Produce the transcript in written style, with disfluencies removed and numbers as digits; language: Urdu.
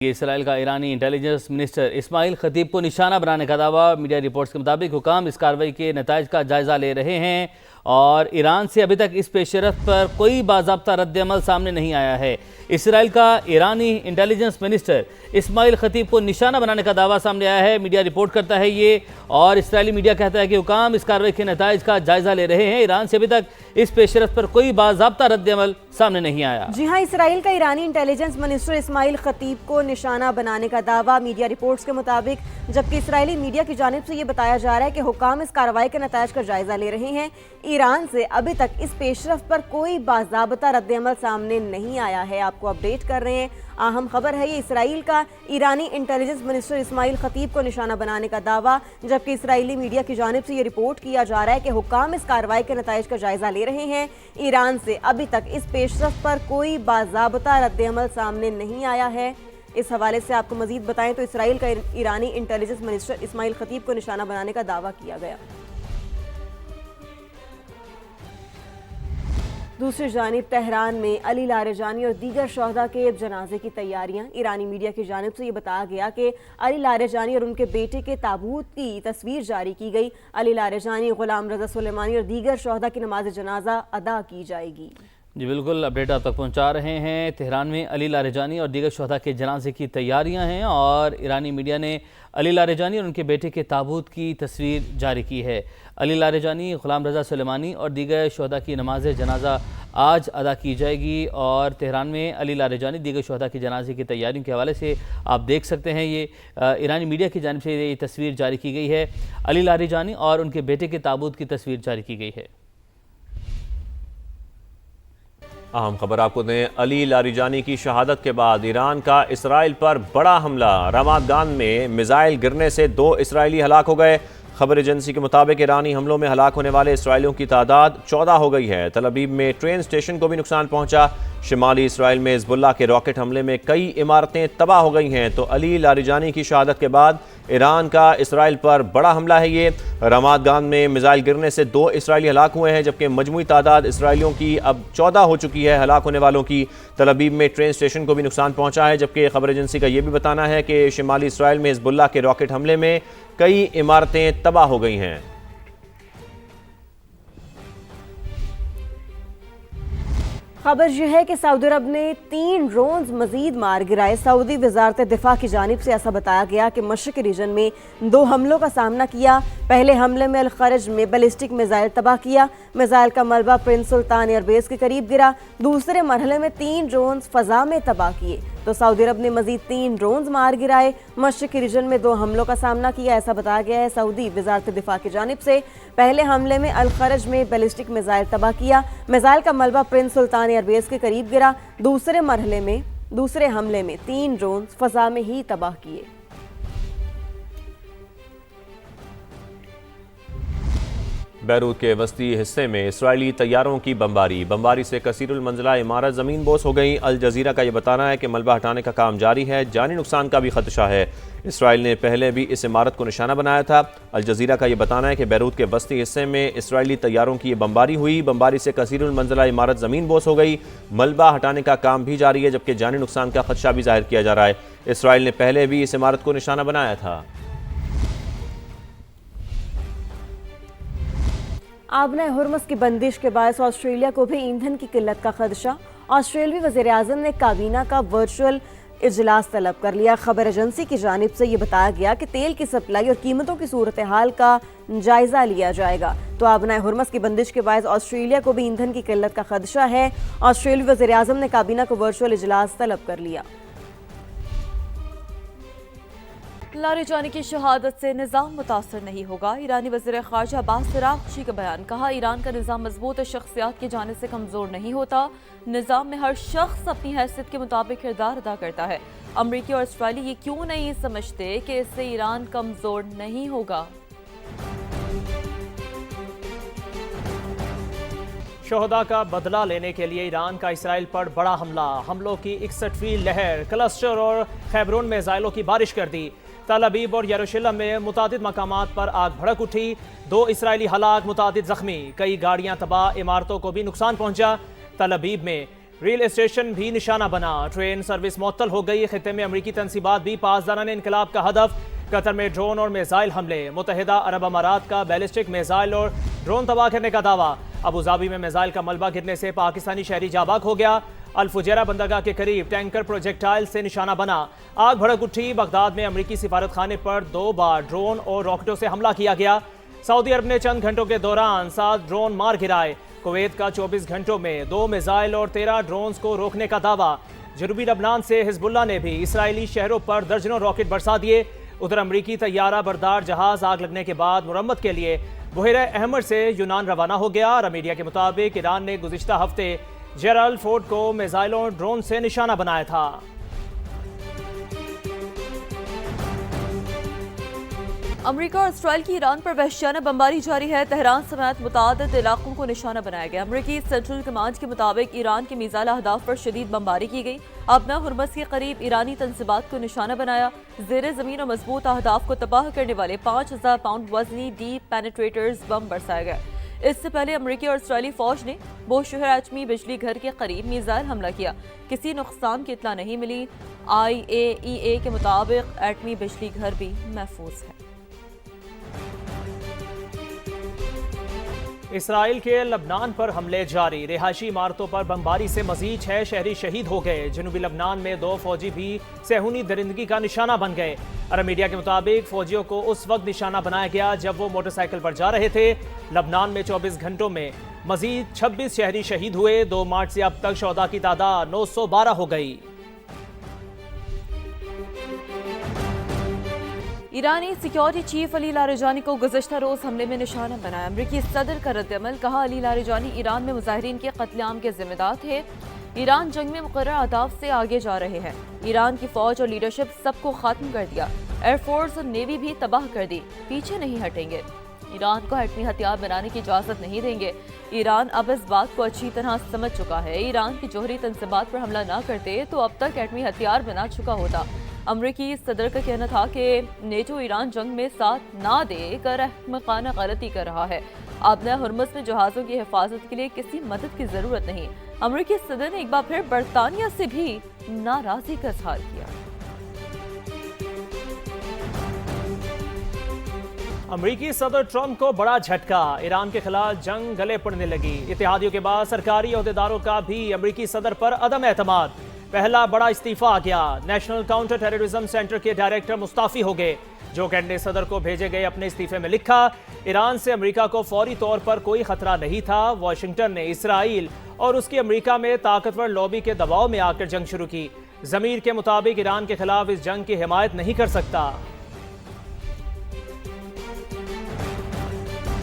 اسرائیل کا ایرانی انٹیلیجنس منسٹر اسماعیل خطیب کو نشانہ بنانے کا دعویٰ۔ میڈیا رپورٹس کے مطابق حکام اس کارروائی کے نتائج کا جائزہ لے رہے ہیں اور ایران سے ابھی تک اس پیش رفت پر کوئی باضابطہ رد عمل سامنے نہیں آیا ہے۔ اسرائیل کا ایرانی انٹیلیجنس منسٹر اسماعیل خطیب کو نشانہ بنانے کا دعویٰ سامنے آیا ہے۔ میڈیا رپورٹ کرتا ہے یہ، اور اسرائیلی میڈیا کہتا ہے کہ حکام اس کارروائی کے نتائج کا جائزہ لے رہے ہیں۔ ایران سے ابھی تک اس پیش رفت پر کوئی باضابطہ رد عمل سامنے نہیں آیا۔ جی ہاں، اسرائیل کا ایرانی انٹیلیجنس منسٹر اسماعیل خطیب کو نشانہ بنانے کا دعویٰ میڈیا رپورٹس کے مطابق، جبکہ اسرائیلی میڈیا کی جانب سے یہ بتایا جا رہا ہے کہ حکام اس کارروائی کے نتائج کا جائزہ لے رہے ہیں۔ ایران سے ابھی تک اس پیش رفت پر کوئی باضابطہ رد عمل سامنے نہیں آیا ہے۔ آپ کو اپڈیٹ کر رہے ہیں، اہم خبر ہے یہ، اسرائیل کا ایرانی انٹیلیجنس منسٹر اسماعیل خطیب کو نشانہ بنانے کا دعویٰ، جبکہ اسرائیلی میڈیا کی جانب سے یہ رپورٹ کیا جا رہا ہے کہ حکام اس کارروائی کے نتائج کا جائزہ لے رہے ہیں۔ ایران سے ابھی تک اس پیش رفت پر کوئی باضابطہ رد عمل سامنے نہیں آیا ہے۔ اس حوالے سے آپ کو مزید بتائیں تو اسرائیل کا ایرانی انٹیلیجنس منسٹر اسماعیل خطیب کو نشانہ بنانے کا دعویٰ کیا گیا۔ دوسری جانب تہران میں علی لاریجانی اور دیگر شہداء کے جنازے کی تیاریاں۔ ایرانی میڈیا کی جانب سے یہ بتایا گیا کہ علی لاریجانی اور ان کے بیٹے کے تابوت کی تصویر جاری کی گئی۔ علی لاریجانی، غلام رضا سلیمانی اور دیگر شہداء کی نماز جنازہ ادا کی جائے گی۔ جی بالکل، اپڈیٹ آپ تک پہنچا رہے ہیں۔ تہران میں علی لاریجانی اور دیگر شہداء کے جنازے کی تیاریاں ہیں، اور ایرانی میڈیا نے علی لاریجانی اور ان کے بیٹے کے تابوت کی تصویر جاری کی ہے۔ علی لاریجانی، غلام رضا سلیمانی اور دیگر شہداء کی نماز جنازہ آج ادا کی جائے گی، اور تہران میں علی لاریجانی دیگر شہداء کی جنازے کی تیاریوں کے حوالے سے آپ دیکھ سکتے ہیں، یہ ایرانی میڈیا کی جانب سے یہ تصویر جاری کی گئی ہے۔ علی لاریجانی اور ان کے بیٹے کے تابوت کی تصویر جاری کی گئی ہے۔ اہم خبر آپ کو دیں، علی لاریجانی کی شہادت کے بعد ایران کا اسرائیل پر بڑا حملہ۔ رامات گان میں میزائل گرنے سے 2 اسرائیلی ہلاک ہو گئے۔ خبر ایجنسی کے مطابق ایرانی حملوں میں ہلاک ہونے والے اسرائیلیوں کی تعداد 14 ہو گئی ہے۔ تل ابیب میں ٹرین سٹیشن کو بھی نقصان پہنچا۔ شمالی اسرائیل میں حزب اللہ کے راکٹ حملے میں کئی عمارتیں تباہ ہو گئی ہیں۔ تو علی لاریجانی کی شہادت کے بعد ایران کا اسرائیل پر بڑا حملہ ہے یہ۔ رامات گان میں میزائل گرنے سے 2 اسرائیلی ہلاک ہوئے ہیں، جبکہ مجموعی تعداد اسرائیلیوں کی اب 14 ہو چکی ہے ہلاک ہونے والوں کی۔ تل ابیب میں ٹرین سٹیشن کو بھی نقصان پہنچا ہے، جبکہ خبر ایجنسی کا یہ بھی بتانا ہے کہ شمالی اسرائیل میں حزب اللہ کے راکٹ حملے میں کئی عمارتیں تباہ ہو گئی ہیں۔ خبر یہ ہے کہ سعودی عرب نے 3 ڈرونز مزید مار گرائے۔ سعودی وزارت دفاع کی جانب سے ایسا بتایا گیا کہ مشرقی ریجن میں 2 حملوں کا سامنا کیا۔ پہلے حملے میں الخرج میں بیلسٹک میزائل تباہ کیا۔ میزائل کا ملبہ پرنس سلطان ایئر بیس کے قریب گرا۔ دوسرے مرحلے میں 3 ڈرونز فضا میں تباہ کیے۔ تو سعودی عرب نے مزید 3 ڈرونز مار گرائے۔ مشرقی ریجن میں 2 حملوں کا سامنا کیا، ایسا بتایا گیا ہے سعودی وزارت دفاع کی جانب سے۔ پہلے حملے میں الخرج میں بیلسٹک میزائل تباہ کیا۔ میزائل کا ملبہ پرنس سلطان ایئر بیس کے قریب گرا۔ دوسرے حملے میں 3 ڈرونز فضا میں ہی تباہ کیے۔ بیروت کے وسطی حصے میں اسرائیلی طیاروں کی بمباری سے کثیر المنزلہ عمارت زمین بوس ہو گئی۔ الجزیرہ کا یہ بتانا ہے کہ ملبہ ہٹانے کا کام جاری ہے، جانی نقصان کا بھی خدشہ ہے۔ اسرائیل نے پہلے بھی اس عمارت کو نشانہ بنایا تھا۔ الجزیرہ کا یہ بتانا ہے کہ بیروت کے وسطی حصے میں اسرائیلی طیاروں کی یہ بمباری ہوئی۔ بمباری سے کثیر المنزلہ عمارت زمین بوس ہو گئی۔ ملبہ ہٹانے کا کام بھی جاری ہے، جبکہ جانی نقصان کا خدشہ بھی ظاہر کیا جا رہا ہے۔ اسرائیل نے پہلے بھی اس عمارت کو نشانہ بنایا تھا۔ آبنۂ ہرمز کی بندش کے باعث آسٹریلیا کو بھی ایندھن کی قلت کا خدشہ۔ آسٹریلوی وزیر اعظم نے کابینہ کا ورچوئل اجلاس طلب کر لیا۔ خبر ایجنسی کی جانب سے یہ بتایا گیا کہ تیل کی سپلائی اور قیمتوں کی صورتحال کا جائزہ لیا جائے گا۔ تو آبنۂ ہرمز کی بندش کے باعث آسٹریلیا کو بھی ایندھن کی قلت کا خدشہ ہے۔ آسٹریلوی وزیر اعظم نے کابینہ کو ورچوئل اجلاس طلب کر لیا۔ لاریجانی کی شہادت سے نظام متاثر نہیں ہوگا۔ ایرانی وزیر خارجہ عباس عراقچی کا بیان، کہا ایران کا نظام مضبوط شخصیات کی جانب سے کمزور نہیں ہوتا۔ نظام میں ہر شخص اپنی حیثیت کے مطابق کردار ادا کرتا ہے۔ امریکی اور اسرائیلی یہ کیوں نہیں سمجھتے کہ اس سے ایران کمزور نہیں ہوگا؟ شہداء کا بدلہ لینے کے لیے ایران کا اسرائیل پر بڑا حملہ۔ حملوں کی 61ویں لہر، کلسٹر اور خیبرون میں میزائلوں کی بارش کر دی۔ تل ابیب اور یروشلم میں متعدد مقامات پر آگ بھڑک اٹھی۔ 2 اسرائیلی ہلاک، متعدد زخمی، کئی گاڑیاں تباہ، عمارتوں کو بھی نقصان پہنچا۔ تل ابیب میں ریل اسٹیشن بھی نشانہ بنا، ٹرین سروس معطل ہو گئی، خطے میں امریکی تنصیبات بھی پاسداران انقلاب کا ہدف، قطر میں ڈرون اور میزائل حملے، متحدہ عرب امارات کا بیلسٹک میزائل اور ڈرون تباہ کرنے کا دعویٰ، ابوظہبی میں میزائل کا ملبہ گرنے سے پاکستانی شہری جاں بحق ہو گیا، الفجیرہ بندرگاہ کے قریب ٹینکر پروجیکٹائل سے نشانہ بنا، آگ بھڑک اٹھی، بغداد میں امریکی سفارت خانے پر 2 بار ڈرون اور راکٹوں سے حملہ کیا گیا، سعودی عرب نے چند گھنٹوں کے دوران 7 ڈرون مار گرائے، کویت کا 24 گھنٹوں میں 2 میزائل اور 13 ڈرونز کو روکنے کا دعویٰ، جنوبی لبنان سے حزب اللہ نے بھی اسرائیلی شہروں پر درجنوں راکٹ برسا دیے، ادھر امریکی طیارہ بردار جہاز آگ لگنے کے بعد مرمت کے لیے بحیرہ احمر سے یونان روانہ ہو گیا، اور میڈیا کے مطابق ایران نے گزشتہ ہفتے جیرالڈ فورڈ کو میزائلوں اور ڈرون سے نشانہ بنایا تھا۔ امریکہ اور اسرائیل کی ایران پر وحشیانہ بمباری جاری ہے، تہران سمیت متعدد علاقوں کو نشانہ بنایا گیا، امریکی سینٹرل کمانڈ کے مطابق ایران کے میزائل اہداف پر شدید بمباری کی گئی، ابنا ہرمز کے قریب ایرانی تنصیبات کو نشانہ بنایا، زیر زمین اور مضبوط اہداف کو تباہ کرنے والے 5000 پاؤنڈ وزنی ڈیپ پینیٹریٹرز بم برسائے گئے۔ اس سے پہلے امریکی اور اسرائیلی فوج نے بوشہر ایٹمی بجلی گھر کے قریب میزائل حملہ کیا، کسی نقصان کی اطلاع نہیں ملی، IAEA کے مطابق ایٹمی بجلی گھر بھی محفوظ ہے۔ اسرائیل کے لبنان پر حملے جاری، رہائشی عمارتوں پر بمباری سے مزید 6 شہری شہید ہو گئے، جنوبی لبنان میں 2 فوجی بھی صہیونی درندگی کا نشانہ بن گئے، عرب میڈیا کے مطابق فوجیوں کو اس وقت نشانہ بنایا گیا جب وہ موٹر سائیکل پر جا رہے تھے، لبنان میں 24 گھنٹوں میں مزید 26 شہری شہید ہوئے، 2 مارچ سے اب تک شہداء کی تعداد 912 ہو گئی۔ ایرانی سیکیورٹی چیف علی لاریجانی کو گزشتہ روز حملے میں نشانہ بنایا، امریکی صدر کا رد عمل، کہا علی لاریجانی ایران میں مظاہرین کے قتل عام کے ذمہ دار تھے، ایران جنگ میں مقررہ اہداف سے آگے جا رہے ہیں، ایران کی فوج اور لیڈرشپ سب کو ختم کر دیا، ایئر فورس اور نیوی بھی تباہ کر دی، پیچھے نہیں ہٹیں گے، ایران کو ایٹمی ہتھیار بنانے کی اجازت نہیں دیں گے، ایران اب اس بات کو اچھی طرح سمجھ چکا ہے، ایران کی جوہری تنصیبات پر حملہ نہ کرتے تو اب تک ایٹمی ہتھیار بنا چکا ہوتا۔ امریکی صدر کا کہنا تھا کہ نیٹو ایران جنگ میں ساتھ نہ دے کر احمقانہ غلطی کر رہا ہے، ابنا ہرمز میں جہازوں کی حفاظت کے لیے کسی مدد کی ضرورت نہیں، امریکی صدر نے ایک بار پھر برطانیہ سے بھی ناراضی کا اظہار کیا۔ امریکی صدر ٹرمپ کو بڑا جھٹکا، ایران کے خلاف جنگ گلے پڑنے لگی، اتحادیوں کے بعد سرکاری عہدیداروں کا بھی امریکی صدر پر عدم اعتماد، پہلا بڑا استعفیٰ آ گیا، نیشنل کاؤنٹر ٹیررزم سینٹر کے ڈائریکٹر مستعفی ہو گئے، جو کینٹ نے صدر کو بھیجے گئے اپنے استعفے میں لکھا، ایران سے امریکہ کو فوری طور پر کوئی خطرہ نہیں تھا، واشنگٹن نے اسرائیل اور اس کی امریکہ میں طاقتور لابی کے دباؤ میں آ کر جنگ شروع کی، ضمیر کے مطابق ایران کے خلاف اس جنگ کی حمایت نہیں کر سکتا۔